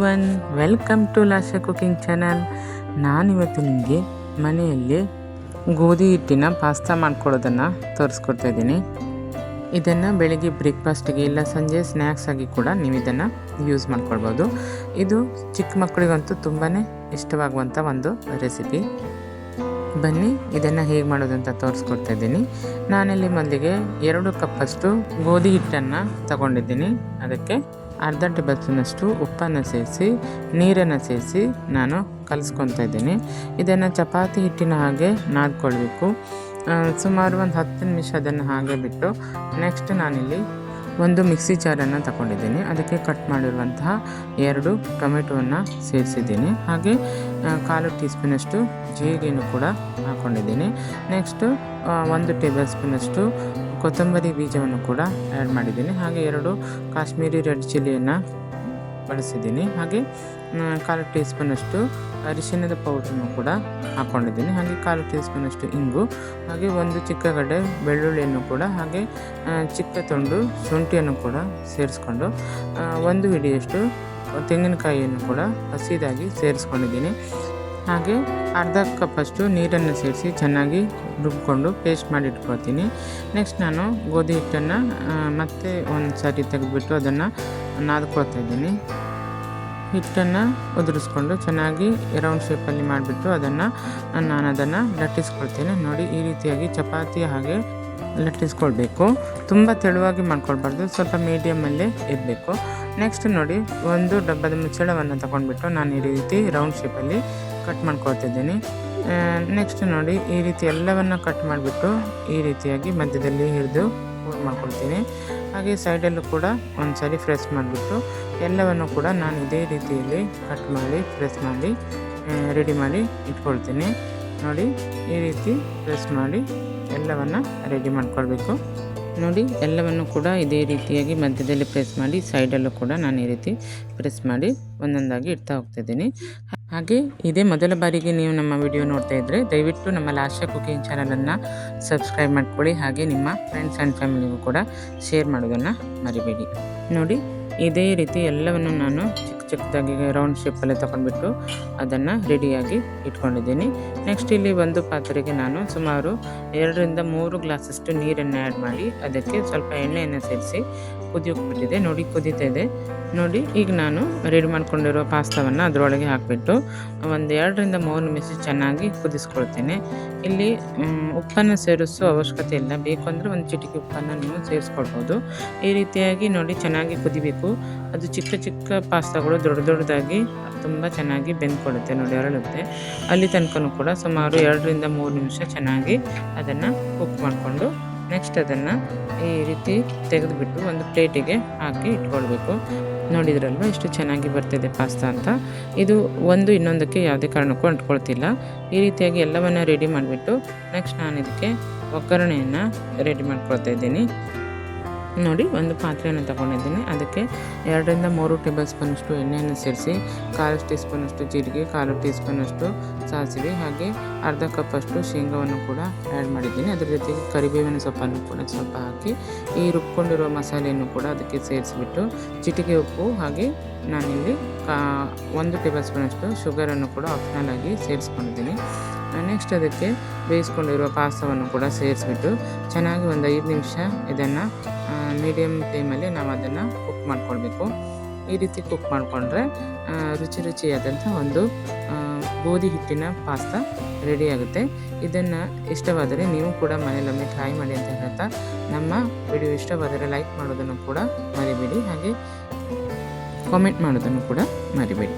Everyone, welcome to Lasha cooking channel. ನಾನಿವತ್ತು ನಿಮಗೆ ಮನೆಯಲ್ಲಿ ಗೋಧಿ ಹಿಟ್ಟಿನ ಪಾಸ್ತಾ ಮಾಡ್ಕೊಳ್ಳೋದನ್ನು ತೋರಿಸ್ಕೊಡ್ತಾ ಇದ್ದೀನಿ. ಇದನ್ನು ಬೆಳಿಗ್ಗೆ ಬ್ರೇಕ್ಫಾಸ್ಟಿಗೆ ಇಲ್ಲ ಸಂಜೆ ಸ್ನ್ಯಾಕ್ಸ್ ಆಗಿ ಕೂಡ ನೀವು ಇದನ್ನು ಯೂಸ್ ಮಾಡ್ಕೊಳ್ಬೋದು. ಇದು ಚಿಕ್ಕ ಮಕ್ಕಳಿಗಂತೂ ತುಂಬಾ ಇಷ್ಟವಾಗುವಂಥ ಒಂದು ರೆಸಿಪಿ. ಬನ್ನಿ ಇದನ್ನು ಹೇಗೆ ಮಾಡೋದಂತ ತೋರಿಸ್ಕೊಡ್ತಾ ಇದ್ದೀನಿ. ನಾನಿಲ್ಲಿ ಮೊದಲಿಗೆ 2 ಕಪ್ಪಷ್ಟು ಗೋಧಿ ಹಿಟ್ಟನ್ನು ತಗೊಂಡಿದ್ದೀನಿ. ಅದಕ್ಕೆ ಅರ್ಧ ಟೇಬಲ್ ಸ್ಪೂನಷ್ಟು ಉಪ್ಪನ್ನು ಸೇರಿಸಿ ನೀರನ್ನು ಸೇರಿಸಿ ನಾನು ಕಲಿಸ್ಕೊತಾ ಇದ್ದೀನಿ. ಇದನ್ನು ಚಪಾತಿ ಹಿಟ್ಟಿನ ಹಾಗೆ ನಾದ್ಕೊಳ್ಬೇಕು. ಸುಮಾರು ಒಂದು 10 ನಿಮಿಷ ಅದನ್ನು ಹಾಗೆ ಬಿಟ್ಟು ನೆಕ್ಸ್ಟ್ ನಾನಿಲ್ಲಿ ಒಂದು ಮಿಕ್ಸಿ ಜಾರನ್ನು ತಗೊಂಡಿದ್ದೀನಿ. ಅದಕ್ಕೆ ಕಟ್ ಮಾಡಿರುವಂತಹ 2 ಟೊಮೆಟೊವನ್ನು ಸೇರಿಸಿದ್ದೀನಿ. ಹಾಗೆ 1/4 ಟೀ ಸ್ಪೂನಷ್ಟು ಜೀರಿಗೆಯನ್ನು ಕೂಡ ಹಾಕ್ಕೊಂಡಿದ್ದೀನಿ. ನೆಕ್ಸ್ಟು 1 ಟೇಬಲ್ ಸ್ಪೂನಷ್ಟು ಕೊತ್ತಂಬರಿ ಬೀಜವನ್ನು ಕೂಡ ಆ್ಯಡ್ ಮಾಡಿದ್ದೀನಿ. ಹಾಗೆ 2 ಕಾಶ್ಮೀರಿ ರೆಡ್ ಚಿಲ್ಲಿಯನ್ನು ಬಳಸಿದ್ದೀನಿ. ಹಾಗೆ 1/4 ಟೀ ಸ್ಪೂನಷ್ಟು ಅರಿಶಿಣದ ಪೌಡ್ರನ್ನು ಕೂಡ ಹಾಕ್ಕೊಂಡಿದ್ದೀನಿ. ಹಾಗೆ 1/4 ಟೀ ಸ್ಪೂನಷ್ಟು ಇಂಗು, ಹಾಗೆ 1 ಚಿಕ್ಕ ಗಡ್ಡೆ ಬೆಳ್ಳುಳ್ಳಿಯನ್ನು ಕೂಡ, ಹಾಗೆ ಚಿಕ್ಕ ತುಂಡು ಶುಂಠಿಯನ್ನು ಕೂಡ ಸೇರಿಸ್ಕೊಂಡು 1 ಹಿಡಿಯಷ್ಟು ತೆಂಗಿನಕಾಯಿಯನ್ನು ಕೂಡ ಹಸಿದಾಗಿ ಸೇರಿಸ್ಕೊಂಡಿದ್ದೀನಿ. ಹಾಗೆ ಅರ್ಧ ಕಪ್ಪಷ್ಟು ನೀರನ್ನು ಸೇರಿಸಿ ಚೆನ್ನಾಗಿ ರುಬ್ಕೊಂಡು ಪೇಸ್ಟ್ ಮಾಡಿ ಇಟ್ಕೊಳ್ತೀನಿ. ನೆಕ್ಸ್ಟ್ ನಾನು ಗೋಧಿ ಹಿಟ್ಟನ್ನು ಮತ್ತೆ ಒಂದು ಸಾರಿ ತೆಗೆದುಬಿಟ್ಟು ಅದನ್ನು ನಾದ್ಕೊಳ್ತಾ ಇದ್ದೀನಿ. ಹಿಟ್ಟನ್ನು ಉದುರಿಸ್ಕೊಂಡು ಚೆನ್ನಾಗಿ ರೌಂಡ್ ಶೇಪಲ್ಲಿ ಮಾಡಿಬಿಟ್ಟು ನಾನು ಅದನ್ನು ಲಟ್ಟಿಸ್ಕೊಳ್ತೀನಿ. ನೋಡಿ, ಈ ರೀತಿಯಾಗಿ ಚಪಾತಿ ಹಾಗೆ ಲಟ್ಟಿಸ್ಕೊಳ್ಬೇಕು. ತುಂಬ ತೆಳುವಾಗಿ ಮಾಡ್ಕೊಳ್ಬಾರ್ದು, ಸ್ವಲ್ಪ ಮೀಡಿಯಮಲ್ಲೇ ಇರಬೇಕು. ನೆಕ್ಸ್ಟ್ ನೋಡಿ, ಒಂದು ಡಬ್ಬದ ಮುಚ್ಚಳವನ್ನು ತಗೊಂಡ್ಬಿಟ್ಟು ನಾನು ಈ ರೀತಿ ರೌಂಡ್ ಶೇಪಲ್ಲಿ ಕಟ್ ಮಾಡ್ಕೊಳ್ತಿದ್ದೀನಿ. ನೆಕ್ಸ್ಟ್ ನೋಡಿ, ಈ ರೀತಿ ಎಲ್ಲವನ್ನು ಕಟ್ ಮಾಡಿಬಿಟ್ಟು ಈ ರೀತಿಯಾಗಿ ಮಧ್ಯದಲ್ಲಿ ಹಿಡಿದು ಫೋಲ್ಡ್ ಮಾಡ್ಕೊಳ್ತೀನಿ. ಹಾಗೆ ಸೈಡಲ್ಲೂ ಕೂಡ ಒಂದು ಸಾರಿ ಪ್ರೆಸ್ ಮಾಡಿಬಿಟ್ಟು ಎಲ್ಲವನ್ನು ಕೂಡ ನಾನು ಇದೇ ರೀತಿಯಲ್ಲಿ ಕಟ್ ಮಾಡಿ ಪ್ರೆಸ್ ಮಾಡಿ ರೆಡಿ ಮಾಡಿ ಇಟ್ಕೊಳ್ತೀನಿ. ನೋಡಿ, ಈ ರೀತಿ ಪ್ರೆಸ್ ಮಾಡಿ ಎಲ್ಲವನ್ನು ರೆಡಿ ಮಾಡ್ಕೊಳ್ಬೇಕು. ನೋಡಿ, ಎಲ್ಲವನ್ನು ಕೂಡ ಇದೇ ರೀತಿಯಾಗಿ ಮಧ್ಯದಲ್ಲಿ ಪ್ರೆಸ್ ಮಾಡಿ ಸೈಡಲ್ಲೂ ಕೂಡ ನಾನು ಈ ರೀತಿ ಪ್ರೆಸ್ ಮಾಡಿ ಒಂದೊಂದಾಗಿ ಇಡ್ತಾ ಹೋಗ್ತಿದ್ದೀನಿ. ಹಾಗೆ ಇದೇ ಮೊದಲ ಬಾರಿಗೆ ನೀವು ನಮ್ಮ ವಿಡಿಯೋ ನೋಡ್ತಾ ಇದ್ದರೆ ದಯವಿಟ್ಟು ನಮ್ಮ ಲಾಶ ಕುಕಿಂಗ್ ಚಾನಲನ್ನು ಸಬ್ಸ್ಕ್ರೈಬ್ ಮಾಡ್ಕೊಳ್ಳಿ. ಹಾಗೆ ನಿಮ್ಮ ಫ್ರೆಂಡ್ಸ್ ಆ್ಯಂಡ್ ಫ್ಯಾಮಿಲಿಗೂ ಕೂಡ ಶೇರ್ ಮಾಡೋದನ್ನು ಮರಿಬೇಡಿ. ನೋಡಿ, ಇದೇ ರೀತಿ ಎಲ್ಲವನ್ನು ನಾನು ಚಿಕ್ಕದಾಗಿ ರೌಂಡ್ ಶೇಪಲ್ಲಿ ತೊಗೊಂಡ್ಬಿಟ್ಟು ಅದನ್ನು ರೆಡಿಯಾಗಿ ಇಟ್ಕೊಂಡಿದ್ದೀನಿ. ನೆಕ್ಸ್ಟ್ ಇಲ್ಲಿ ಒಂದು ಪಾತ್ರೆಗೆ ನಾನು ಸುಮಾರು 2ರಿಂದ 3 ಗ್ಲಾಸಷ್ಟು ನೀರನ್ನು ಆ್ಯಡ್ ಮಾಡಿ ಅದಕ್ಕೆ ಸ್ವಲ್ಪ ಎಣ್ಣೆಯನ್ನು ಸೇರಿಸಿ ಕುದಿಯೋಕೆ ಬಿಟ್ಟಿದೆ. ನೋಡಿ, ಕುದೀತಾ ಇದೆ. ನೋಡಿ, ಈಗ ನಾನು ರೆಡಿ ಮಾಡ್ಕೊಂಡಿರೋ ಪಾಸ್ತಾವನ್ನು ಅದರೊಳಗೆ ಹಾಕಿಬಿಟ್ಟು ಒಂದು 2ರಿಂದ 3 ನಿಮಿಷ ಚೆನ್ನಾಗಿ ಕುದಿಸ್ಕೊಳ್ತೇನೆ. ಇಲ್ಲಿ ಉಪ್ಪನ್ನು ಸೇರಿಸೋ ಅವಶ್ಯಕತೆ ಇಲ್ಲ, ಬೇಕು ಅಂದರೆ ಒಂದು ಚಿಟಿಕೆ ಉಪ್ಪನ್ನು ನೀವು ಸೇರಿಸ್ಕೊಳ್ಬೋದು. ಈ ರೀತಿಯಾಗಿ ನೋಡಿ ಚೆನ್ನಾಗಿ ಕುದಿಬೇಕು. ಅದು ಚಿಕ್ಕ ಚಿಕ್ಕ ಪಾಸ್ತಾಗಳು ದೊಡ್ಡದಾಗಿ ತುಂಬ ಚೆನ್ನಾಗಿ ಬೆಂದ್ಕೊಳ್ಳುತ್ತೆ. ನೋಡಿ, ಅರಳುತ್ತೆ. ಅಲ್ಲಿ ತನಕ ಕೂಡ ಸುಮಾರು 2ರಿಂದ 3 ನಿಮಿಷ ಚೆನ್ನಾಗಿ ಅದನ್ನು ಕುಕ್ ಮಾಡಿಕೊಂಡು ನೆಕ್ಸ್ಟ್ ಅದನ್ನು ಈ ರೀತಿ ತೆಗೆದುಬಿಟ್ಟು ಒಂದು ಪ್ಲೇಟಿಗೆ ಹಾಕಿ ಇಟ್ಕೊಳ್ಬೇಕು. ನೋಡಿದ್ರಲ್ವ ಎಷ್ಟು ಚೆನ್ನಾಗಿ ಬರ್ತಿದೆ ಪಾಸ್ತಾ ಅಂತ. ಇದು ಒಂದು ಇನ್ನೊಂದಕ್ಕೆ ಯಾವುದೇ ಕಾರಣಕ್ಕೂ ಅಂಟ್ಕೊಳ್ತಿಲ್ಲ. ಈ ರೀತಿಯಾಗಿ ಎಲ್ಲವನ್ನು ರೆಡಿ ಮಾಡಿಬಿಟ್ಟು ನೆಕ್ಸ್ಟ್ ನಾನು ಇದಕ್ಕೆ ಒಗ್ಗರಣೆಯನ್ನು ರೆಡಿ ಮಾಡ್ಕೊಳ್ತಾ ಇದ್ದೀನಿ. ನೋಡಿ, ಒಂದು ಪಾತ್ರೆಯನ್ನು ತಗೊಂಡಿದ್ದೀನಿ. ಅದಕ್ಕೆ 2ರಿಂದ 3 ಟೇಬಲ್ ಸ್ಪೂನಷ್ಟು ಎಣ್ಣೆಯನ್ನು ಸೇರಿಸಿ 1/4 ಟೀ ಸ್ಪೂನಷ್ಟು ಜೀರಿಗೆ, 1/4 ಟೀ ಸ್ಪೂನಷ್ಟು ಸಾಸಿವೆ, ಹಾಗೆ ಅರ್ಧ ಕಪ್ಪಷ್ಟು ಶೇಂಗಾವನ್ನು ಕೂಡ ಆ್ಯಡ್ ಮಾಡಿದ್ದೀನಿ. ಅದರ ಜೊತೆಗೆ ಕರಿಬೇವಿನ ಸೊಪ್ಪನ್ನು ಕೂಡ ಸ್ವಲ್ಪ ಹಾಕಿ ಈ ರುಬ್ಕೊಂಡಿರುವ ಮಸಾಲೆಯನ್ನು ಕೂಡ ಅದಕ್ಕೆ ಸೇರಿಸಿಬಿಟ್ಟು ಚಿಟಿಕೆ ಉಪ್ಪು, ಹಾಗೆ ನಾನಿಲ್ಲಿ 1 ಟೇಬಲ್ ಸ್ಪೂನಷ್ಟು ಶುಗರನ್ನು ಕೂಡ ಆಪ್ಷನಲ್ ಆಗಿ ಸೇರಿಸ್ಕೊಂಡಿದ್ದೀನಿ. ನೆಕ್ಸ್ಟ್ ಅದಕ್ಕೆ ಬೇಯಿಸ್ಕೊಂಡಿರುವ ಪಾಸ್ತಾವನ್ನು ಕೂಡ ಸೇರಿಸ್ಬಿಟ್ಟು ಚೆನ್ನಾಗಿ ಒಂದು 5 ನಿಮಿಷ ಇದನ್ನು ಮೀಡಿಯಮ್ ಫ್ಲೇಮಲ್ಲಿ ನಾವು ಅದನ್ನು ಕುಕ್ ಮಾಡ್ಕೊಳ್ಬೇಕು. ಈ ರೀತಿ ಕುಕ್ ಮಾಡಿಕೊಂಡ್ರೆ ರುಚಿಯಾದಂಥ ಒಂದು ಗೋಧಿ ಹಿಟ್ಟಿನ ಪಾಸ್ತಾ ರೆಡಿಯಾಗುತ್ತೆ. ಇದನ್ನು ಇಷ್ಟವಾದರೆ ನೀವು ಕೂಡ ಮನೆಯಲ್ಲೊಮ್ಮೆ ಟ್ರೈ ಮಾಡಿ ಅಂತ ಹೇಳ್ತಾ, ನಮ್ಮ ವಿಡಿಯೋ ಇಷ್ಟವಾದರೆ ಲೈಕ್ ಮಾಡೋದನ್ನು ಕೂಡ ಮರಿಬೇಡಿ. ಹಾಗೆ ಕಾಮೆಂಟ್ ಮಾಡೋದನ್ನು ಕೂಡ ಮರಿಬೇಡಿ.